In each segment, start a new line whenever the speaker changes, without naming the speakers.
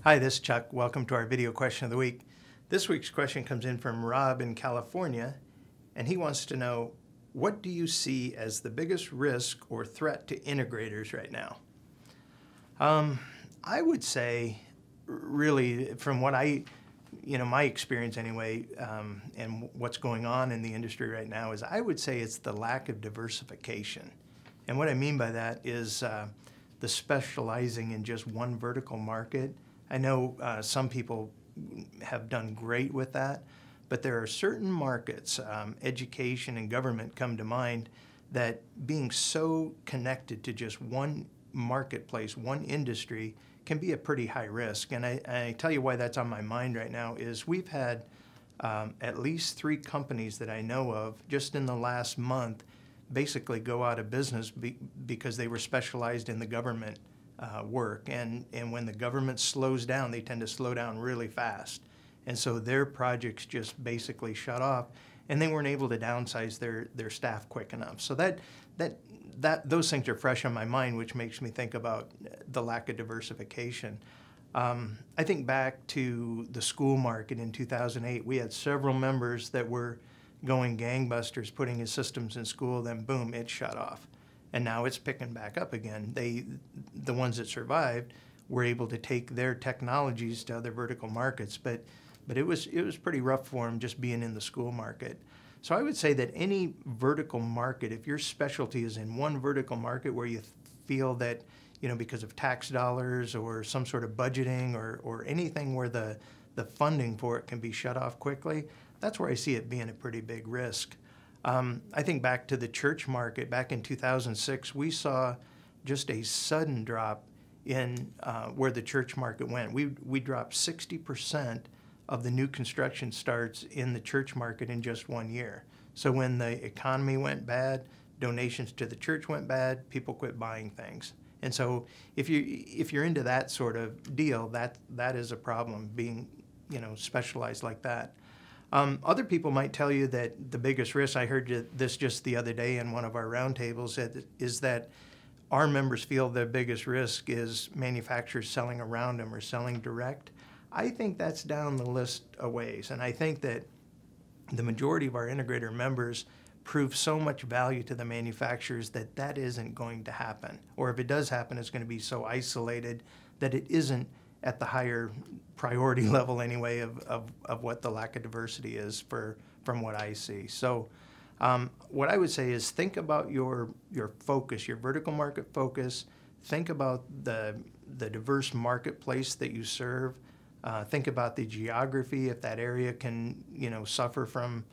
Hi, this is Chuck. Welcome to our video question of the week. This week's question comes in from Rob in California, and he wants to know, what do you see as the biggest risk or threat to integrators right now? I would say, really, from what my experience anyway, and what's going on in the industry right now is I would say it's the lack of diversification. And what I mean by that is the specializing in just one vertical market. I know some people have done great with that, but there are certain markets, education and government come to mind, that being so connected to just one marketplace, one industry, can be a pretty high risk. And I tell you why that's on my mind right now is we've had at least 3 companies that I know of just in the last month basically go out of business because they were specialized in the government work. And when the government slows down, they tend to slow down really fast. And so their projects just basically shut off, and they weren't able to downsize their staff quick enough. So those things are fresh on my mind, which makes me think about the lack of diversification. I think back to the school market in 2008. We had several members that were going gangbusters, putting his systems in school, then boom, it shut off. And now it's picking back up again. The ones that survived were able to take their technologies to other vertical markets, but it was pretty rough for them just being in the school market. So I would say that any vertical market, if your specialty is in one vertical market where you feel that, because of tax dollars or some sort of budgeting or anything where the funding for it can be shut off quickly, that's where I see it being a pretty big risk. I think back to the church market. Back in 2006, we saw just a sudden drop in where the church market went. We dropped 60% of the new construction starts in the church market in just 1 year. So when the economy went bad, donations to the church went bad, people quit buying things. And so if you're into that sort of deal, that is a problem, being specialized like that. Other people might tell you that the biggest risk, I heard this just the other day in one of our roundtables, is that our members feel their biggest risk is manufacturers selling around them or selling direct. I think that's down the list a ways, and I think that the majority of our integrator members prove so much value to the manufacturers that isn't going to happen. Or if it does happen, it's going to be so isolated that it isn't at the higher priority level anyway of what the lack of diversity is from what I see. So what I would say is think about your focus, your vertical market focus. Think about the diverse marketplace that you serve. Think about the geography, if that area can suffer from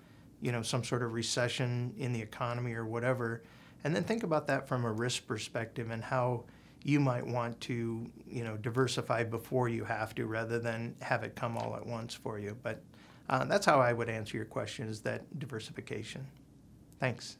some sort of recession in the economy or whatever. And then think about that from a risk perspective and how you might want to diversify before you have to, rather than have it come all at once for you. But that's how I would answer your question, is that diversification. Thanks.